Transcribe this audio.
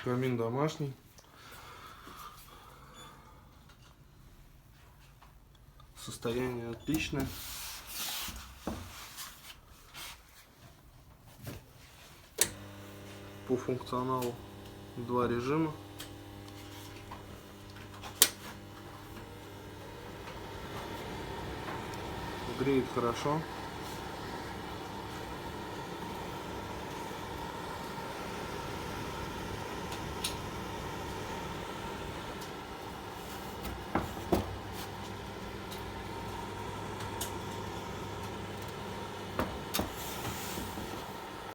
Камин домашний. Состояние отличное. По функционалу 2 режима. Греет хорошо.